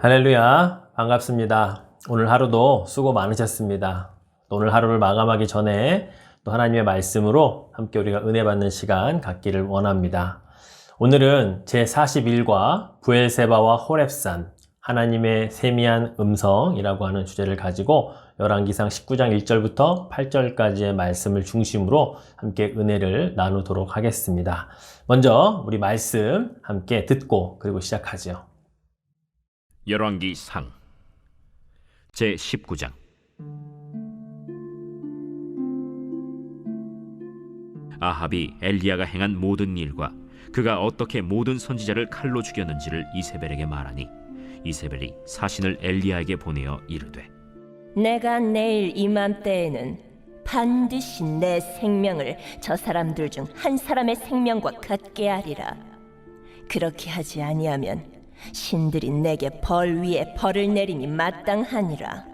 할렐루야, 반갑습니다. 오늘 하루도 수고 많으셨습니다. 오늘 하루를 마감하기 전에 또 하나님의 말씀으로 함께 우리가 은혜 받는 시간 갖기를 원합니다. 오늘은 제41과 부엘세바와 호렙산, 하나님의 세미한 음성이라고 하는 주제를 가지고 열왕기상 19장 1절부터 8절까지의 말씀을 중심으로 함께 은혜를 나누도록 하겠습니다. 먼저 우리 말씀 함께 듣고 그리고 시작하죠. 열왕기상 제19장. 아합이 엘리야가 행한 모든 일과 그가 어떻게 모든 선지자를 칼로 죽였는지를 이세벨에게 말하니 이세벨이 사신을 엘리야에게 보내어 이르되, 내가 내일 이맘때에는 반드시 내 생명을 저 사람들 중 한 사람의 생명과 같게 하리라. 그렇게 하지 아니하면 신들이 내게 벌 위에 벌을 내리니 마땅하니라.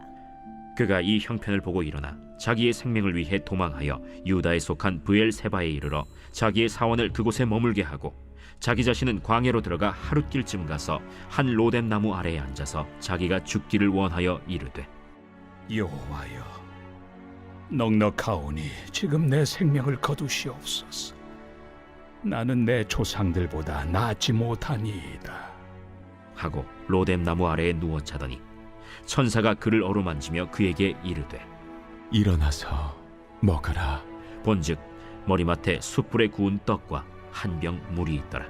그가 이 형편을 보고 일어나 자기의 생명을 위해 도망하여 유다에 속한 브엘세바에 이르러 자기의 사원을 그곳에 머물게 하고 자기 자신은 광야로 들어가 하룻길쯤 가서 한 로뎀 나무 아래에 앉아서 자기가 죽기를 원하여 이르되, 여호와여, 넉넉하오니 지금 내 생명을 거두시옵소서. 나는 내 조상들보다 낫지 못하니이다 하고 로뎀 나무 아래에 누워 자더니 천사가 그를 어루만지며 그에게 이르되, 일어나서 먹으라. 본즉 머리맡에 숯불에 구운 떡과 한 병 물이 있더라.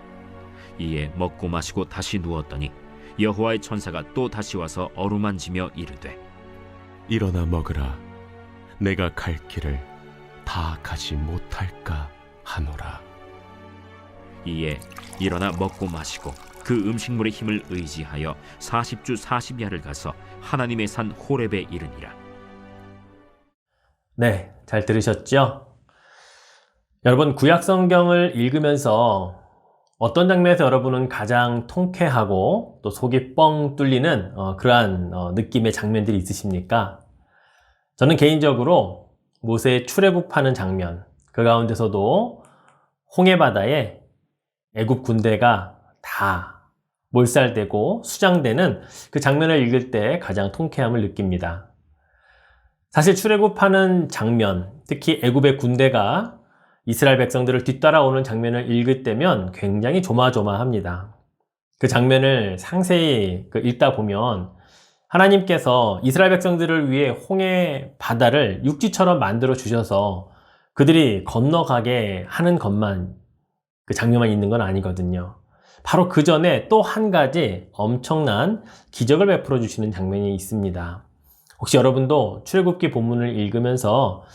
이에 먹고 마시고 다시 누웠더니 여호와의 천사가 또 다시 와서 어루만지며 이르되, 일어나 먹으라. 내가 갈 길을 다 가지 못할까 하노라. 이에 일어나 먹고 마시고 그 음식물의 힘을 의지하여 40주 40야를 가서 하나님의 산 호렙에 이르니라. 네, 잘 들으셨죠? 여러분, 구약 성경을 읽으면서 어떤 장면에서 여러분은 가장 통쾌하고 또 속이 뻥 뚫리는 그러한 느낌의 장면들이 있으십니까? 저는 개인적으로 모세의 출애굽하는 장면, 그 가운데서도 홍해바다에 애굽 군대가 다 몰살되고 수장되는 그 장면을 읽을 때 가장 통쾌함을 느낍니다. 사실 출애굽하는 장면, 특히 애굽의 군대가 이스라엘 백성들을 뒤따라오는 장면을 읽을 때면 굉장히 조마조마합니다. 그 장면을 상세히 읽다 보면 하나님께서 이스라엘 백성들을 위해 홍해 바다를 육지처럼 만들어 주셔서 그들이 건너가게 하는 것만, 그 장면만 있는 건 아니거든요. 바로 그 전에 또 한 가지 엄청난 기적을 베풀어 주시는 장면이 있습니다. 혹시 여러분도 출애굽기 본문을 읽으면서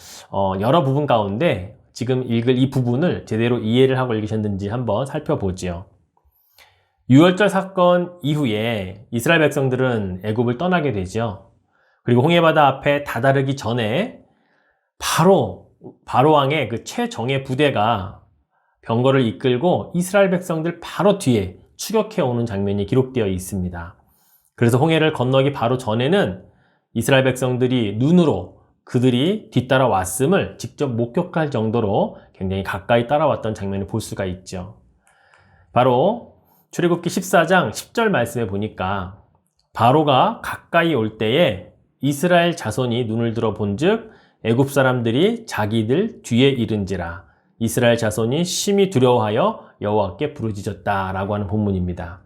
여러 부분 가운데 지금 읽을 이 부분을 제대로 이해를 하고 읽으셨는지 한번 살펴보지요. 유월절 사건 이후에 이스라엘 백성들은 애굽을 떠나게 되죠. 그리고 홍해바다 앞에 다다르기 전에 바로왕의 그 최정예 부대가 병거를 이끌고 이스라엘 백성들 바로 뒤에 추격해 오는 장면이 기록되어 있습니다. 그래서 홍해를 건너기 바로 전에는 이스라엘 백성들이 눈으로 그들이 뒤따라 왔음을 직접 목격할 정도로 굉장히 가까이 따라왔던 장면을 볼 수가 있죠. 바로 출애굽기 14장 10절 말씀에 보니까 바로가 가까이 올 때에 이스라엘 자손이 눈을 들어 본즉 애굽 사람들이 자기들 뒤에 이른지라 이스라엘 자손이 심히 두려워하여 여호와께 부르짖었다라고 하는 본문입니다.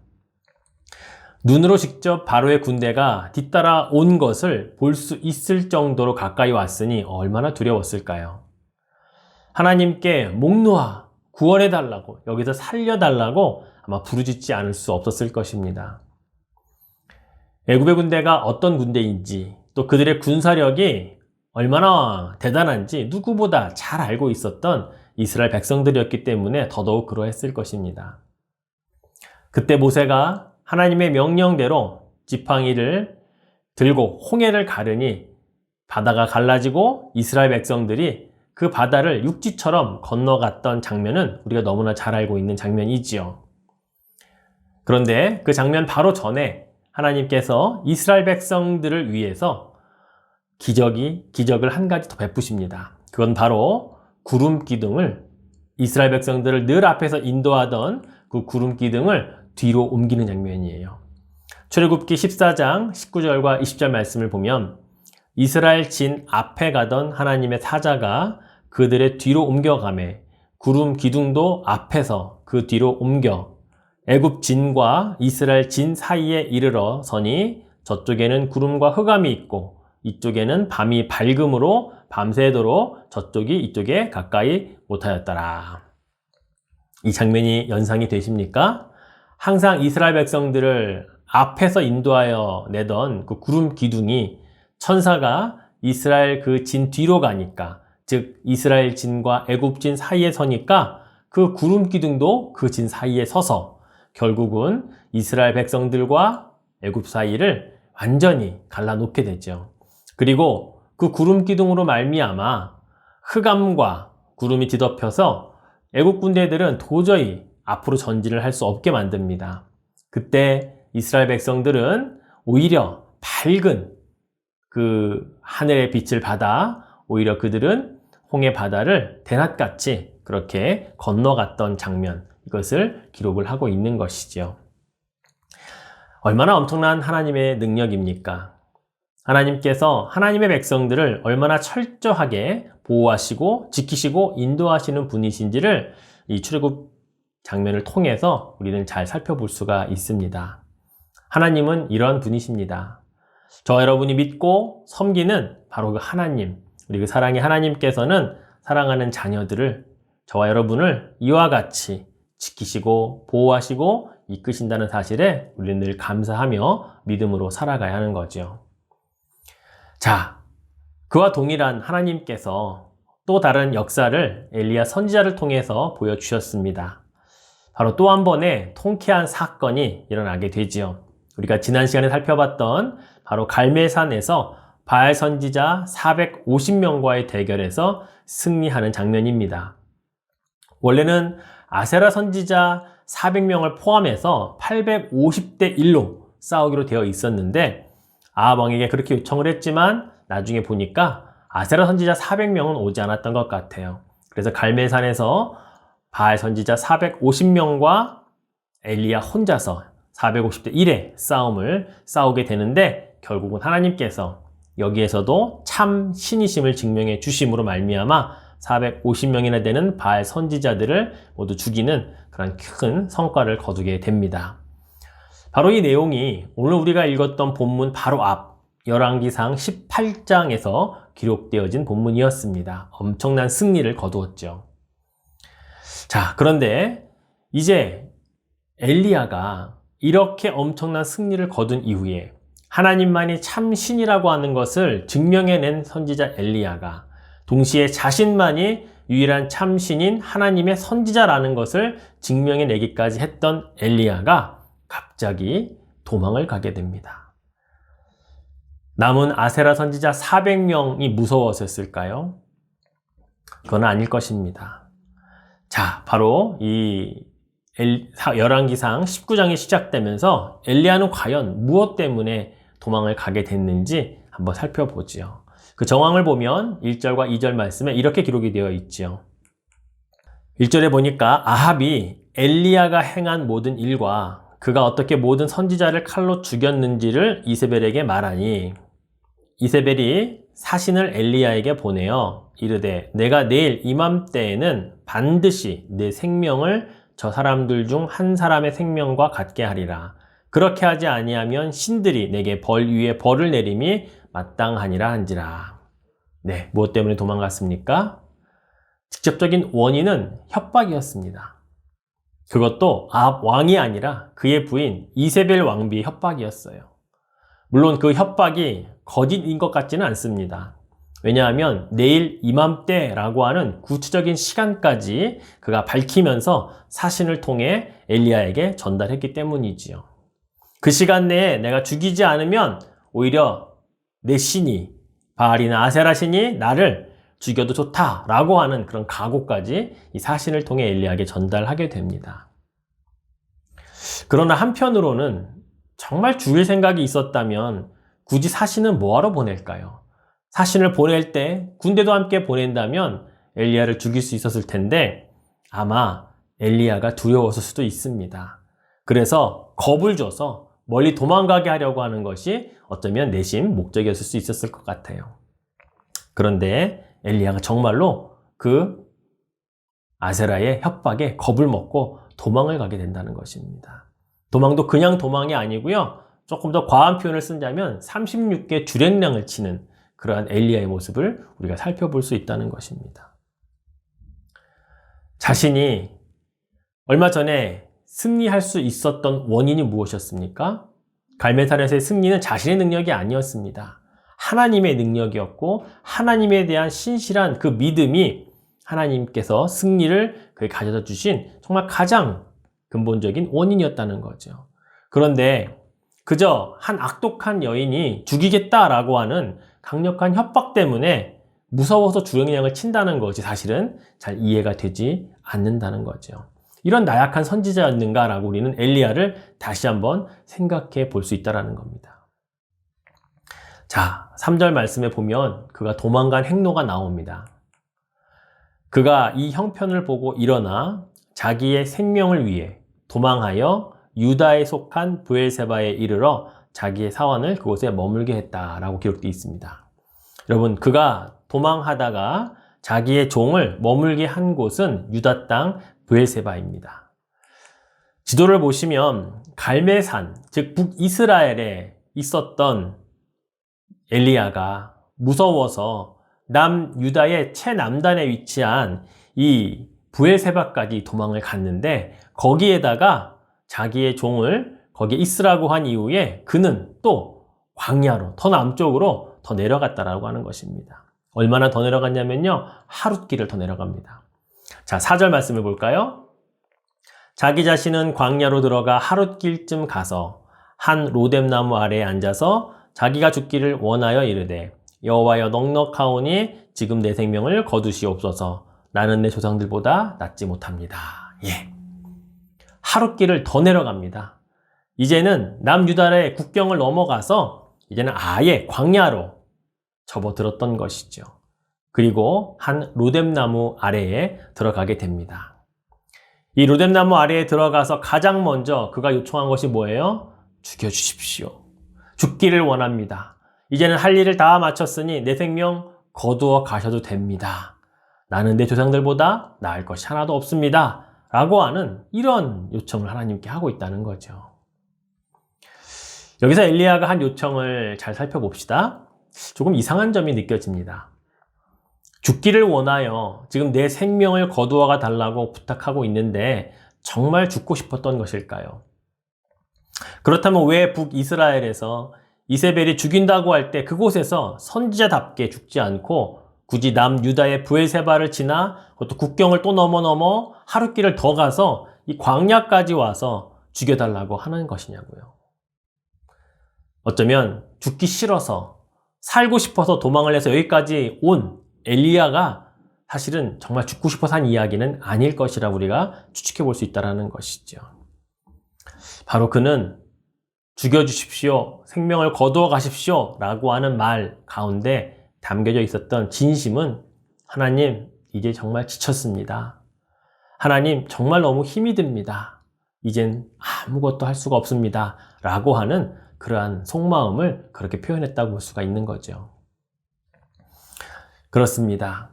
눈으로 직접 바로의 군대가 뒤따라 온 것을 볼 수 있을 정도로 가까이 왔으니 얼마나 두려웠을까요? 하나님께 목 놓아 구원해달라고, 여기서 살려달라고 아마 부르짖지 않을 수 없었을 것입니다. 애굽의 군대가 어떤 군대인지, 또 그들의 군사력이 얼마나 대단한지 누구보다 잘 알고 있었던 이스라엘 백성들이었기 때문에 더더욱 그러했을 것입니다. 그때 모세가 하나님의 명령대로 지팡이를 들고 홍해를 가르니 바다가 갈라지고 이스라엘 백성들이 그 바다를 육지처럼 건너갔던 장면은 우리가 너무나 잘 알고 있는 장면이지요. 그런데 그 장면 바로 전에 하나님께서 이스라엘 백성들을 위해서 기적을 한 가지 더 베푸십니다. 그건 바로 구름 기둥을, 이스라엘 백성들을 늘 앞에서 인도하던 그 구름 기둥을 뒤로 옮기는 장면이에요. 출애굽기 14장 19절과 20절 말씀을 보면 이스라엘 진 앞에 가던 하나님의 사자가 그들의 뒤로 옮겨가매 구름 기둥도 앞에서 그 뒤로 옮겨 애굽 진과 이스라엘 진 사이에 이르러 서니 저쪽에는 구름과 흑암이 있고 이쪽에는 밤이 밝음으로 밤새도록 저쪽이 이쪽에 가까이 못하였더라. 이 장면이 연상이 되십니까? 항상 이스라엘 백성들을 앞에서 인도하여 내던 그 구름 기둥이 천사가 이스라엘 그 진 뒤로 가니까, 즉 이스라엘 진과 애굽 진 사이에 서니까 그 구름 기둥도 그 진 사이에 서서 결국은 이스라엘 백성들과 애굽 사이를 완전히 갈라놓게 되죠. 그리고 그 구름 기둥으로 말미암아 흑암과 구름이 뒤덮여서 애국 군대들은 도저히 앞으로 전진을 할 수 없게 만듭니다. 그때 이스라엘 백성들은 오히려 밝은 그 하늘의 빛을 받아 오히려 그들은 홍해 바다를 대낮같이 그렇게 건너갔던 장면, 이것을 기록을 하고 있는 것이죠. 얼마나 엄청난 하나님의 능력입니까? 하나님께서 하나님의 백성들을 얼마나 철저하게 보호하시고 지키시고 인도하시는 분이신지를 이 출애굽 장면을 통해서 우리는 잘 살펴볼 수가 있습니다. 하나님은 이런 분이십니다. 저 여러분이 믿고 섬기는 바로 그 하나님, 우리 그 사랑의 하나님께서는 사랑하는 자녀들을, 저와 여러분을 이와 같이 지키시고 보호하시고 이끄신다는 사실에 우리는 늘 감사하며 믿음으로 살아가야 하는 거죠. 자, 그와 동일한 하나님께서 또 다른 역사를 엘리야 선지자를 통해서 보여주셨습니다. 바로 또 한 번의 통쾌한 사건이 일어나게 되지요. 우리가 지난 시간에 살펴봤던 바로 갈멜산에서 바알 선지자 450명과의 대결에서 승리하는 장면입니다. 원래는 아세라 선지자 400명을 포함해서 850대 1로 싸우기로 되어 있었는데 아합 왕에게 그렇게 요청을 했지만 나중에 보니까 아세라 선지자 400명은 오지 않았던 것 같아요. 그래서 갈멜산에서 바알 선지자 450명과 엘리야 혼자서 450대 1의 싸움을 싸우게 되는데 결국은 하나님께서 여기에서도 참 신이심을 증명해 주심으로 말미암아 450명이나 되는 바알 선지자들을 모두 죽이는 그런 큰 성과를 거두게 됩니다. 바로 이 내용이 오늘 우리가 읽었던 본문 바로 앞 열왕기상 18장에서 기록되어진 본문이었습니다. 엄청난 승리를 거두었죠. 자, 그런데 이제 엘리야가 이렇게 엄청난 승리를 거둔 이후에 하나님만이 참 신이라고 하는 것을 증명해낸 선지자 엘리야가 동시에 자신만이 유일한 참신인 하나님의 선지자라는 것을 증명해내기까지 했던 엘리야가 갑자기 도망을 가게 됩니다. 남은 아세라 선지자 400명이 무서웠을까요? 그건 아닐 것입니다. 자, 바로 이 열왕기상 19장이 시작되면서 엘리야는 과연 무엇 때문에 도망을 가게 됐는지 한번 살펴보지요. 그 정황을 보면 1절과 2절 말씀에 이렇게 기록이 되어 있지요. 1절에 보니까 아합이 엘리야가 행한 모든 일과 그가 어떻게 모든 선지자를 칼로 죽였는지를 이세벨에게 말하니 이세벨이 사신을 엘리야에게 보내어 이르되 내가 내일 이맘때에는 반드시 내 생명을 저 사람들 중 한 사람의 생명과 같게 하리라. 그렇게 하지 아니하면 신들이 내게 벌 위에 벌을 내림이 마땅하니라 한지라. 네, 무엇 때문에 도망갔습니까? 직접적인 원인은 협박이었습니다. 그것도 아합 왕이 아니라 그의 부인 이세벨 왕비의 협박이었어요. 물론 그 협박이 거짓인 것 같지는 않습니다. 왜냐하면 내일 이맘때라고 하는 구체적인 시간까지 그가 밝히면서 사신을 통해 엘리야에게 전달했기 때문이지요. 그 시간 내에 내가 죽이지 않으면 오히려 내 신이 바알이나 아세라 신이 나를 죽여도 좋다라고 하는 그런 각오까지 이 사신을 통해 엘리야에게 전달하게 됩니다. 그러나 한편으로는 정말 죽일 생각이 있었다면 굳이 사신은 뭐하러 보낼까요? 사신을 보낼 때 군대도 함께 보낸다면 엘리야를 죽일 수 있었을 텐데 아마 엘리야가 두려웠을 수도 있습니다. 그래서 겁을 줘서 멀리 도망가게 하려고 하는 것이 어쩌면 내심 목적이었을 수 있었을 것 같아요. 그런데 엘리야가 정말로 그 아세라의 협박에 겁을 먹고 도망을 가게 된다는 것입니다. 도망도 그냥 도망이 아니고요. 조금 더 과한 표현을 쓴다면 36개 주랭랑을 치는 그러한 엘리야의 모습을 우리가 살펴볼 수 있다는 것입니다. 자신이 얼마 전에 승리할 수 있었던 원인이 무엇이었습니까? 갈멜산에서의 승리는 자신의 능력이 아니었습니다. 하나님의 능력이었고 하나님에 대한 신실한 그 믿음이 하나님께서 승리를 그에 가져다 주신 정말 가장 근본적인 원인이었다는 거죠. 그런데 그저 한 악독한 여인이 죽이겠다라고 하는 강력한 협박 때문에 무서워서 주랭량을 친다는 것이 사실은 잘 이해가 되지 않는다는 거죠. 이런 나약한 선지자였는가라고 우리는 엘리야를 다시 한번 생각해 볼 수 있다는 겁니다. 자, 3절 말씀에 보면 그가 도망간 행로가 나옵니다. 그가 이 형편을 보고 일어나 자기의 생명을 위해 도망하여 유다에 속한 브엘세바에 이르러 자기의 사원을 그곳에 머물게 했다라고 기록되어 있습니다. 여러분, 그가 도망하다가 자기의 종을 머물게 한 곳은 유다 땅 브엘세바입니다. 지도를 보시면 갈멜산, 즉 북이스라엘에 있었던 엘리야가 무서워서 남유다의 최남단에 위치한 이 브엘세바까지 도망을 갔는데 거기에다가 자기의 종을 거기에 있으라고 한 이후에 그는 또 광야로 더 남쪽으로 더 내려갔다라고 하는 것입니다. 얼마나 더 내려갔냐면요. 하룻길을 더 내려갑니다. 자, 4절 말씀을 볼까요? 자기 자신은 광야로 들어가 하룻길쯤 가서 한 로뎀나무 아래에 앉아서 자기가 죽기를 원하여 이르되 여호와여 넉넉하오니 지금 내 생명을 거두시옵소서. 나는 내 조상들보다 낫지 못합니다. 예. 하룻길을 더 내려갑니다. 이제는 남유다의 국경을 넘어가서 이제는 아예 광야로 접어들었던 것이죠. 그리고 한 로뎀나무 아래에 들어가게 됩니다. 이 로뎀나무 아래에 들어가서 가장 먼저 그가 요청한 것이 뭐예요? 죽여주십시오. 죽기를 원합니다. 이제는 할 일을 다 마쳤으니 내 생명 거두어 가셔도 됩니다. 나는 내 조상들보다 나을 것이 하나도 없습니다. 라고 하는 이런 요청을 하나님께 하고 있다는 거죠. 여기서 엘리야가 한 요청을 잘 살펴봅시다. 조금 이상한 점이 느껴집니다. 죽기를 원하여 지금 내 생명을 거두어가 달라고 부탁하고 있는데 정말 죽고 싶었던 것일까요? 그렇다면 왜 북이스라엘에서 이세벨이 죽인다고 할 때 그곳에서 선지자답게 죽지 않고 굳이 남유다의 브엘세바를 지나 그것도 국경을 또 넘어 하룻길을 더 가서 이 광야까지 와서 죽여달라고 하는 것이냐고요. 어쩌면 죽기 싫어서 살고 싶어서 도망을 해서 여기까지 온 엘리야가 사실은 정말 죽고 싶어서 한 이야기는 아닐 것이라 우리가 추측해 볼 수 있다는 것이죠. 바로 그는 죽여주십시오, 생명을 거두어 가십시오 라고 하는 말 가운데 담겨져 있었던 진심은 하나님, 이제 정말 지쳤습니다. 하나님, 정말 너무 힘이 듭니다. 이젠 아무것도 할 수가 없습니다. 라고 하는 그러한 속마음을 그렇게 표현했다고 볼 수가 있는 거죠. 그렇습니다.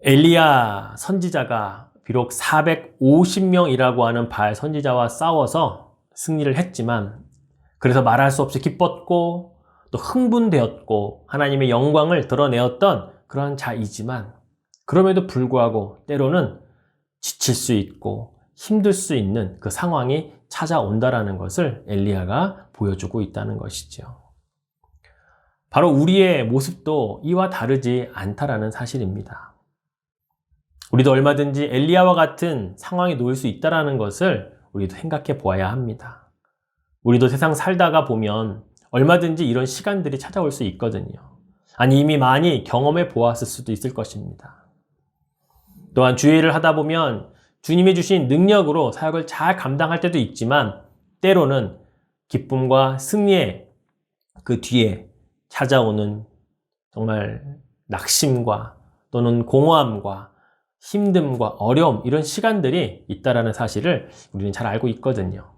엘리야 선지자가 비록 450명이라고 하는 바알 선지자와 싸워서 승리를 했지만 그래서 말할 수 없이 기뻤고 또 흥분되었고 하나님의 영광을 드러내었던 그런 자이지만 그럼에도 불구하고 때로는 지칠 수 있고 힘들 수 있는 그 상황이 찾아온다라는 것을 엘리야가 보여주고 있다는 것이죠. 바로 우리의 모습도 이와 다르지 않다라는 사실입니다. 우리도 얼마든지 엘리야와 같은 상황에 놓일 수 있다라는 것을 우리도 생각해 보아야 합니다. 우리도 세상 살다가 보면 얼마든지 이런 시간들이 찾아올 수 있거든요. 아니 이미 많이 경험해 보았을 수도 있을 것입니다. 또한 주의 일을 하다 보면 주님이 주신 능력으로 사역을 잘 감당할 때도 있지만 때로는 기쁨과 승리의 그 뒤에 찾아오는 정말 낙심과 또는 공허함과 힘듦과 어려움 이런 시간들이 있다라는 사실을 우리는 잘 알고 있거든요.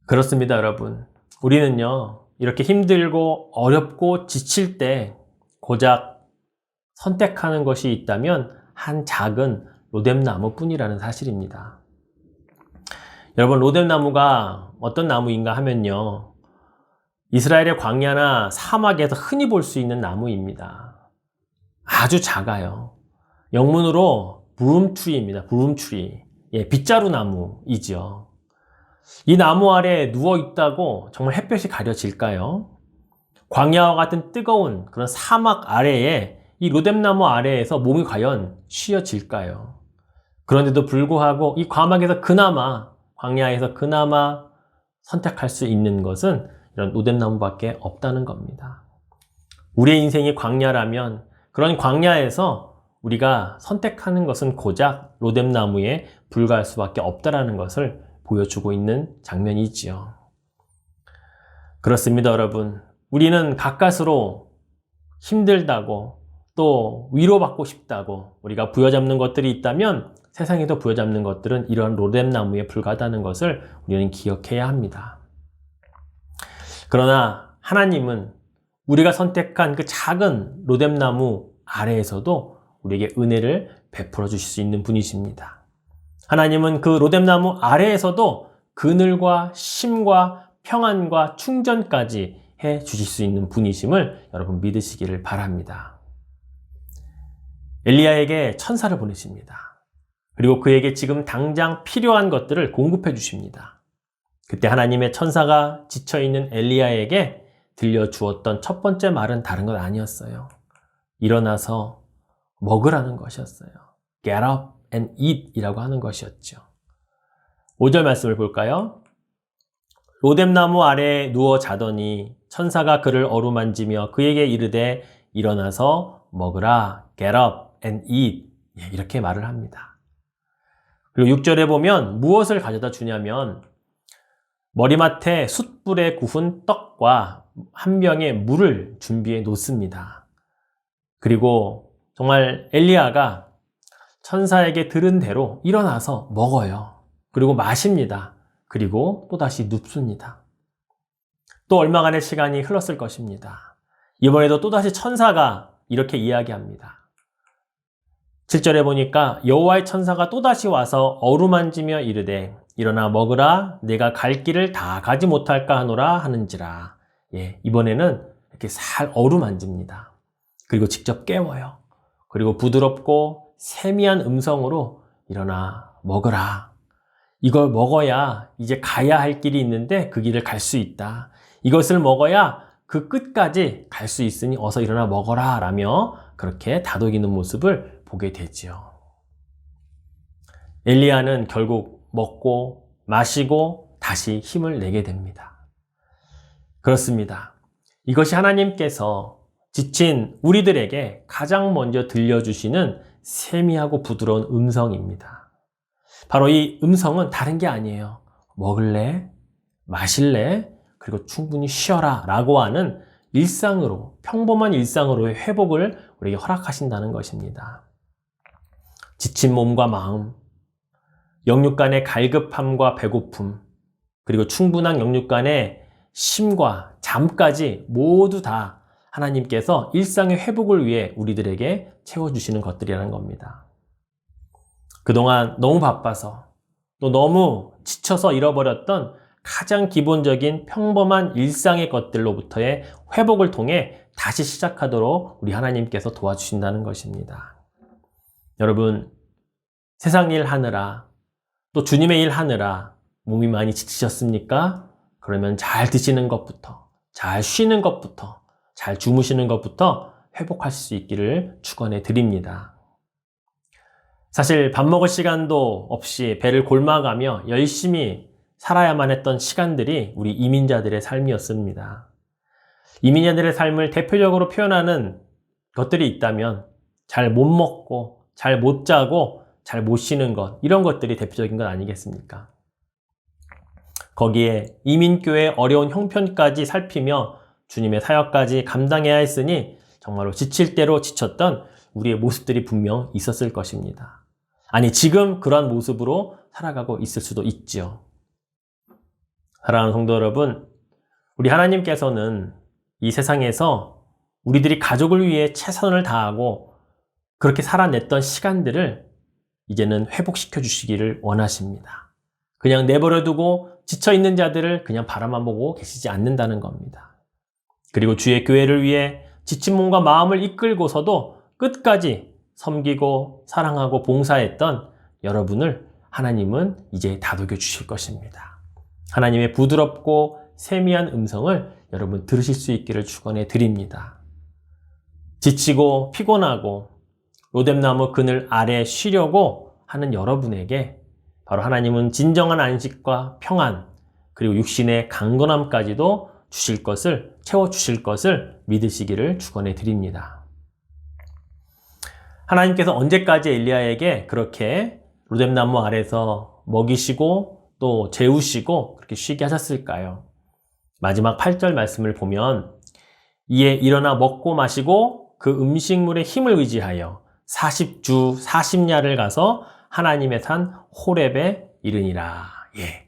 그렇습니다, 여러분. 우리는요, 이렇게 힘들고 어렵고 지칠 때 고작 선택하는 것이 있다면 한 작은 로뎀나무 뿐이라는 사실입니다. 여러분, 로뎀나무가 어떤 나무인가 하면요, 이스라엘의 광야나 사막에서 흔히 볼 수 있는 나무입니다. 아주 작아요. 영문으로 브룸트리입니다. 브룸트리. 예, 빗자루 나무이죠. 이 나무 아래에 누워 있다고 정말 햇볕이 가려질까요? 광야와 같은 뜨거운 그런 사막 아래에 이 로뎀나무 아래에서 몸이 과연 쉬어질까요? 그런데도 불구하고 이 광야에서 그나마 선택할 수 있는 것은 이런 로뎀나무밖에 없다는 겁니다. 우리의 인생이 광야라면 그런 광야에서 우리가 선택하는 것은 고작 로뎀나무에 불과할 수밖에 없다라는 것을 보여주고 있는 장면이지요. 그렇습니다, 여러분. 우리는 가까스로 힘들다고 또 위로받고 싶다고 우리가 부여잡는 것들이 있다면 세상에서 부여잡는 것들은 이런 로뎀나무에 불과하다는 것을 우리는 기억해야 합니다. 그러나 하나님은 우리가 선택한 그 작은 로뎀나무 아래에서도 우리에게 은혜를 베풀어 주실 수 있는 분이십니다. 하나님은 그 로뎀나무 아래에서도 그늘과 쉼과 평안과 충전까지 해 주실 수 있는 분이심을 여러분 믿으시기를 바랍니다. 엘리야에게 천사를 보내십니다. 그리고 그에게 지금 당장 필요한 것들을 공급해 주십니다. 그때 하나님의 천사가 지쳐있는 엘리야에게 들려주었던 첫 번째 말은 다른 것 아니었어요. 일어나서 먹으라는 것이었어요. Get up and eat 이라고 하는 것이었죠. 5절 말씀을 볼까요? 로뎀나무 아래에 누워 자더니 천사가 그를 어루만지며 그에게 이르되 일어나서 먹으라. Get up and eat. 이렇게 말을 합니다. 그리고 6절에 보면 무엇을 가져다 주냐면 머리맡에 숯불에 구운 떡과 한 병의 물을 준비해 놓습니다. 그리고 정말 엘리야가 천사에게 들은 대로 일어나서 먹어요. 그리고 마십니다. 그리고 또다시 눕습니다. 또 얼마간의 시간이 흘렀을 것입니다. 이번에도 또다시 천사가 이렇게 이야기합니다. 7절에 보니까 여호와의 천사가 또다시 와서 어루만지며 이르되 일어나 먹으라 내가 갈 길을 다 가지 못할까 하노라 하는지라. 이번에는 이렇게 살 어루만집니다. 그리고 직접 깨워요. 그리고 부드럽고 세미한 음성으로 일어나 먹으라. 이걸 먹어야 이제 가야 할 길이 있는데 그 길을 갈 수 있다. 이것을 먹어야 그 끝까지 갈 수 있으니 어서 일어나 먹어라 라며 그렇게 다독이는 모습을 보게 되지요. 엘리야는 결국 먹고 마시고 다시 힘을 내게 됩니다. 그렇습니다. 이것이 하나님께서 지친 우리들에게 가장 먼저 들려주시는 세미하고 부드러운 음성입니다. 바로 이 음성은 다른 게 아니에요. 먹을래? 마실래? 그리고 충분히 쉬어라 라고 하는 일상으로, 평범한 일상으로의 회복을 우리에게 허락하신다는 것입니다. 지친 몸과 마음, 영육 간의 갈급함과 배고픔, 그리고 충분한 영육 간의 쉼과 잠까지 모두 다 하나님께서 일상의 회복을 위해 우리들에게 채워주시는 것들이라는 겁니다. 그동안 너무 바빠서 또 너무 지쳐서 잃어버렸던 가장 기본적인 평범한 일상의 것들로부터의 회복을 통해 다시 시작하도록 우리 하나님께서 도와주신다는 것입니다. 여러분, 세상 일 하느라 또 주님의 일 하느라 몸이 많이 지치셨습니까? 그러면 잘 드시는 것부터, 잘 쉬는 것부터, 잘 주무시는 것부터 회복하실 수 있기를 축원해 드립니다. 사실 밥 먹을 시간도 없이 배를 골마가며 열심히 살아야만 했던 시간들이 우리 이민자들의 삶이었습니다. 이민자들의 삶을 대표적으로 표현하는 것들이 있다면 잘 못 먹고, 잘 못 자고, 잘 못 쉬는 것, 이런 것들이 대표적인 것 아니겠습니까? 거기에 이민교회의 어려운 형편까지 살피며 주님의 사역까지 감당해야 했으니 정말로 지칠 대로 지쳤던 우리의 모습들이 분명 있었을 것입니다. 아니, 지금 그러한 모습으로 살아가고 있을 수도 있지요. 사랑하는 성도 여러분, 우리 하나님께서는 이 세상에서 우리들이 가족을 위해 최선을 다하고 그렇게 살아냈던 시간들을 이제는 회복시켜 주시기를 원하십니다. 그냥 내버려두고 지쳐있는 자들을 그냥 바라만 보고 계시지 않는다는 겁니다. 그리고 주의 교회를 위해 지친 몸과 마음을 이끌고서도 끝까지 섬기고 사랑하고 봉사했던 여러분을 하나님은 이제 다독여 주실 것입니다. 하나님의 부드럽고 세미한 음성을 여러분 들으실 수 있기를 축원해 드립니다. 지치고 피곤하고 로뎀나무 그늘 아래 쉬려고 하는 여러분에게 바로 하나님은 진정한 안식과 평안 그리고 육신의 강건함까지도 주실 것을 채워주실 것을 믿으시기를 축원해 드립니다. 하나님께서 언제까지 엘리야에게 그렇게 로뎀나무 아래서 먹이시고 또 재우시고 그렇게 쉬게 하셨을까요? 마지막 8절 말씀을 보면 이에 일어나 먹고 마시고 그 음식물의 힘을 의지하여 40주 40야를 가서 하나님의 산 호렙에 이르니라. 예.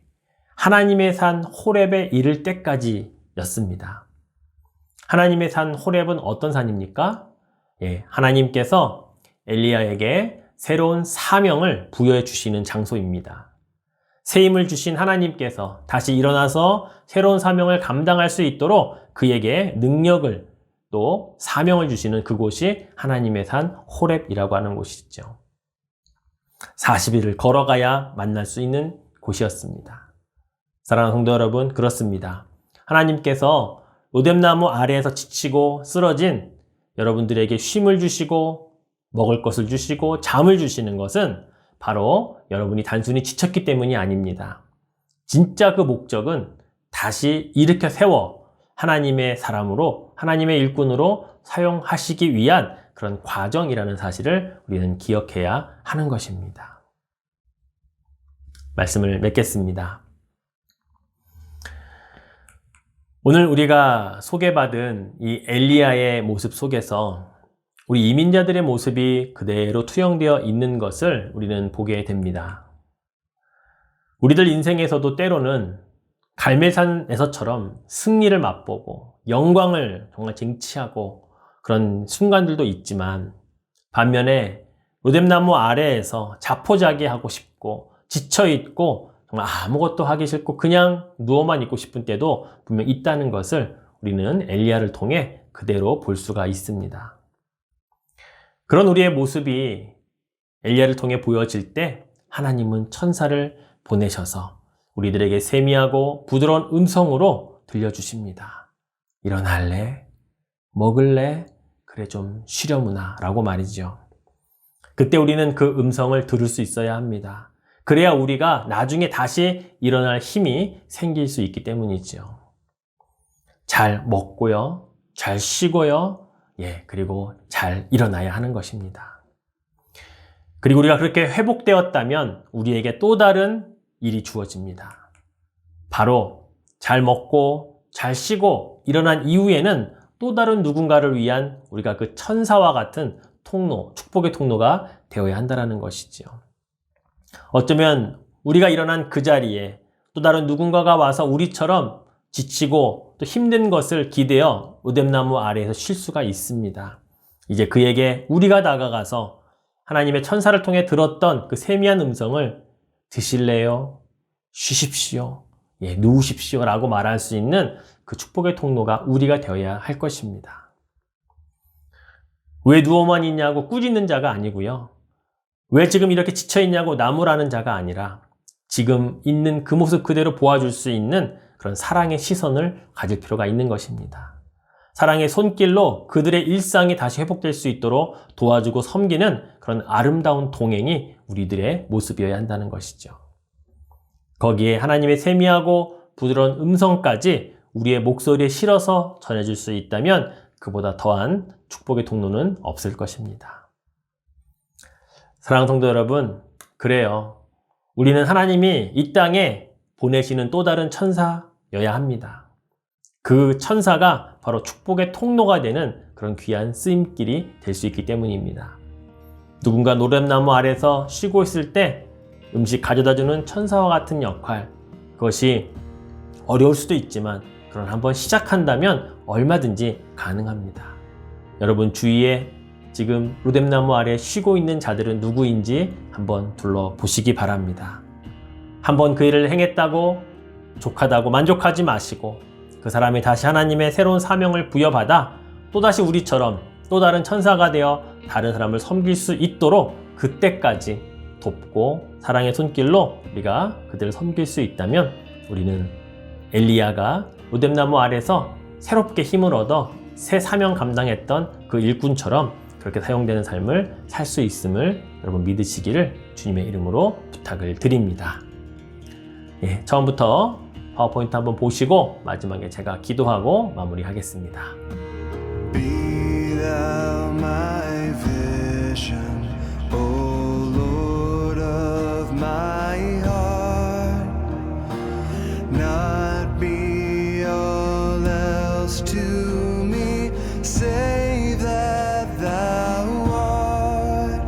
하나님의 산 호렙에 이를 때까지였습니다. 하나님의 산 호렙은 어떤 산입니까? 예. 하나님께서 엘리야에게 새로운 사명을 부여해 주시는 장소입니다. 새 힘을 주신 하나님께서 다시 일어나서 새로운 사명을 감당할 수 있도록 그에게 능력을 또 사명을 주시는 그곳이 하나님의 산 호렙이라고 하는 곳이죠. 40일을 걸어가야 만날 수 있는 곳이었습니다. 사랑하는 성도 여러분, 그렇습니다. 하나님께서 로뎀나무 아래에서 지치고 쓰러진 여러분들에게 쉼을 주시고 먹을 것을 주시고 잠을 주시는 것은 바로 여러분이 단순히 지쳤기 때문이 아닙니다. 진짜 그 목적은 다시 일으켜 세워 하나님의 사람으로, 하나님의 일꾼으로 사용하시기 위한 그런 과정이라는 사실을 우리는 기억해야 하는 것입니다. 말씀을 맺겠습니다. 오늘 우리가 소개받은 이 엘리야의 모습 속에서 우리 이민자들의 모습이 그대로 투영되어 있는 것을 우리는 보게 됩니다. 우리들 인생에서도 때로는 갈멜산에서처럼 승리를 맛보고 영광을 정말 쟁취하고 그런 순간들도 있지만 반면에 로뎀나무 아래에서 자포자기하고 싶고 지쳐있고 정말 아무것도 하기 싫고 그냥 누워만 있고 싶은 때도 분명 있다는 것을 우리는 엘리야를 통해 그대로 볼 수가 있습니다. 그런 우리의 모습이 엘리야를 통해 보여질 때 하나님은 천사를 보내셔서 우리들에게 세미하고 부드러운 음성으로 들려주십니다. 일어날래? 먹을래? 그래 좀 쉬려무나 라고 말이죠. 그때 우리는 그 음성을 들을 수 있어야 합니다. 그래야 우리가 나중에 다시 일어날 힘이 생길 수 있기 때문이죠. 잘 먹고요. 잘 쉬고요. 예, 그리고 잘 일어나야 하는 것입니다. 그리고 우리가 그렇게 회복되었다면 우리에게 또 다른 일이 주어집니다. 바로 잘 먹고 잘 쉬고 일어난 이후에는 또 다른 누군가를 위한 우리가 그 천사와 같은 통로, 축복의 통로가 되어야 한다는 것이죠. 어쩌면 우리가 일어난 그 자리에 또 다른 누군가가 와서 우리처럼 지치고 또 힘든 것을 기대어 로뎀나무 아래에서 쉴 수가 있습니다. 이제 그에게 우리가 다가가서 하나님의 천사를 통해 들었던 그 세미한 음성을 드실래요? 쉬십시오. 예, 누우십시오. 라고 말할 수 있는 그 축복의 통로가 우리가 되어야 할 것입니다. 왜 누워만 있냐고 꾸짖는 자가 아니고요. 왜 지금 이렇게 지쳐있냐고 나무라는 자가 아니라 지금 있는 그 모습 그대로 보아줄 수 있는 그런 사랑의 시선을 가질 필요가 있는 것입니다. 사랑의 손길로 그들의 일상이 다시 회복될 수 있도록 도와주고 섬기는 그런 아름다운 동행이 우리들의 모습이어야 한다는 것이죠. 거기에 하나님의 세미하고 부드러운 음성까지 우리의 목소리에 실어서 전해줄 수 있다면 그보다 더한 축복의 통로는 없을 것입니다. 사랑하는 성도 여러분, 그래요. 우리는 하나님이 이 땅에 보내시는 또 다른 천사여야 합니다. 그 천사가 바로 축복의 통로가 되는 그런 귀한 쓰임길이 될 수 있기 때문입니다. 누군가 노랫나무 아래서 쉬고 있을 때 음식 가져다주는 천사와 같은 역할, 그것이 어려울 수도 있지만 그러나 한번 시작한다면 얼마든지 가능합니다. 여러분 주위에 지금 로뎀나무 아래 쉬고 있는 자들은 누구인지 한번 둘러보시기 바랍니다. 한번 그 일을 행했다고 족하다고 만족하지 마시고 그 사람이 다시 하나님의 새로운 사명을 부여받아 또다시 우리처럼 또 다른 천사가 되어 다른 사람을 섬길 수 있도록 그때까지 돕고 사랑의 손길로 우리가 그들을 섬길 수 있다면 우리는 엘리야가 로뎀나무 아래서 새롭게 힘을 얻어 새 사명 감당했던 그 일꾼처럼 그렇게 사용되는 삶을 살 수 있음을 여러분 믿으시기를 주님의 이름으로 부탁을 드립니다. 예, 처음부터 파워포인트 한번 보시고 마지막에 제가 기도하고 마무리하겠습니다. Be thou my vision, O Lord of my heart, not be all else to me, save that thou art,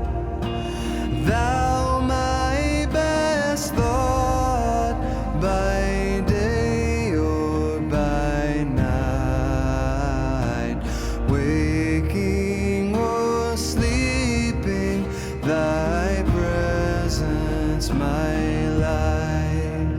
thou my best thought, by day or by night, waking or sleeping, thy presence my light.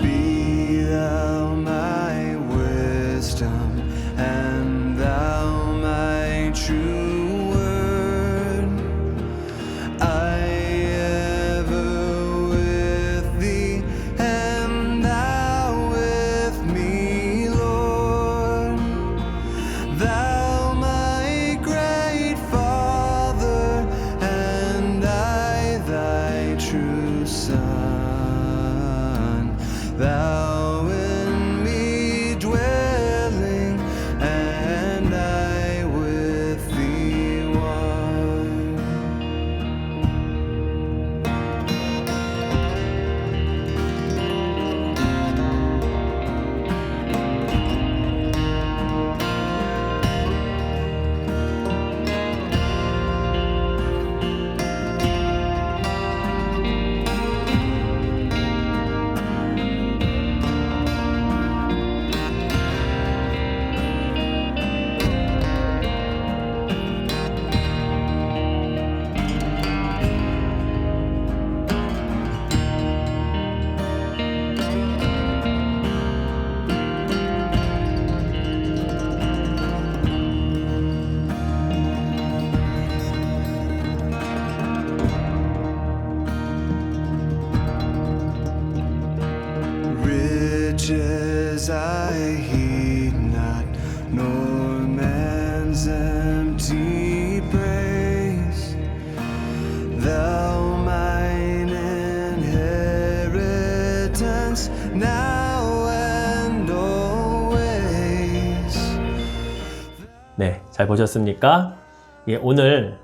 Be thou my wisdom, and thou my true word. I ever with thee, and thou with me, Lord. Thou my great Father, and I thy true Son. Thou in me dwelling, and I with thee one. Riches I heed not, nor man's empty praise. Thou mine inheritance, now and always. 네, 잘 보셨습니까? 예, 오늘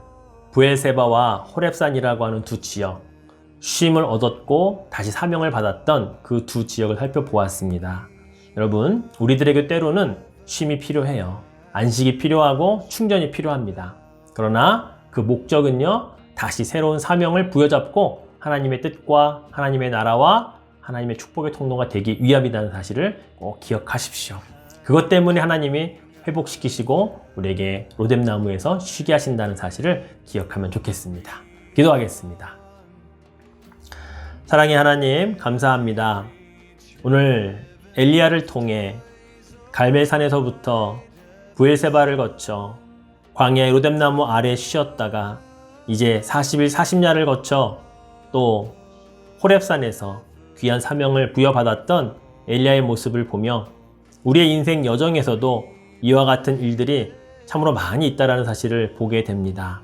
브엘세바와 호렙산이라고 하는 두 지역, 쉼을 얻었고 다시 사명을 받았던 그 두 지역을 살펴보았습니다. 여러분, 우리들에게 때로는 쉼이 필요해요. 안식이 필요하고 충전이 필요합니다. 그러나 그 목적은요, 다시 새로운 사명을 부여잡고 하나님의 뜻과 하나님의 나라와 하나님의 축복의 통로가 되기 위함이라는 사실을 꼭 기억하십시오. 그것 때문에 하나님이 회복시키시고 우리에게 로뎀나무에서 쉬게 하신다는 사실을 기억하면 좋겠습니다. 기도하겠습니다. 사랑의 하나님, 감사합니다. 오늘 엘리야를 통해 갈멜산에서부터 브엘세바를 거쳐 광야의 로뎀나무 아래 쉬었다가 이제 40일 40야를 거쳐 또 호렙산에서 귀한 사명을 부여받았던 엘리야의 모습을 보며 우리의 인생 여정에서도 이와 같은 일들이 참으로 많이 있다는 사실을 보게 됩니다.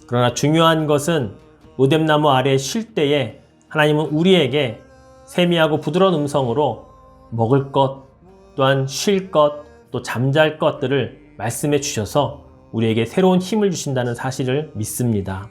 그러나 중요한 것은 로뎀나무 아래 쉴 때에 하나님은 우리에게 세미하고 부드러운 음성으로 먹을 것, 또한 쉴 것, 또 잠잘 것들을 말씀해 주셔서 우리에게 새로운 힘을 주신다는 사실을 믿습니다.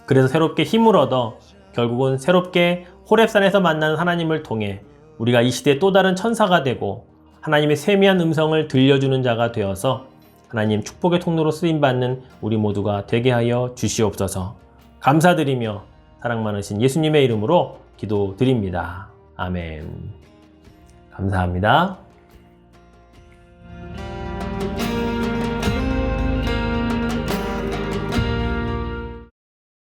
그래서 새롭게 힘을 얻어 결국은 새롭게 호렙산에서 만나는 하나님을 통해 우리가 이 시대에 또 다른 천사가 되고 하나님의 세미한 음성을 들려주는 자가 되어서 하나님 축복의 통로로 쓰임받는 우리 모두가 되게 하여 주시옵소서. 감사드리며 사랑 많으신 예수님의 이름으로 기도드립니다. 아멘. 감사합니다.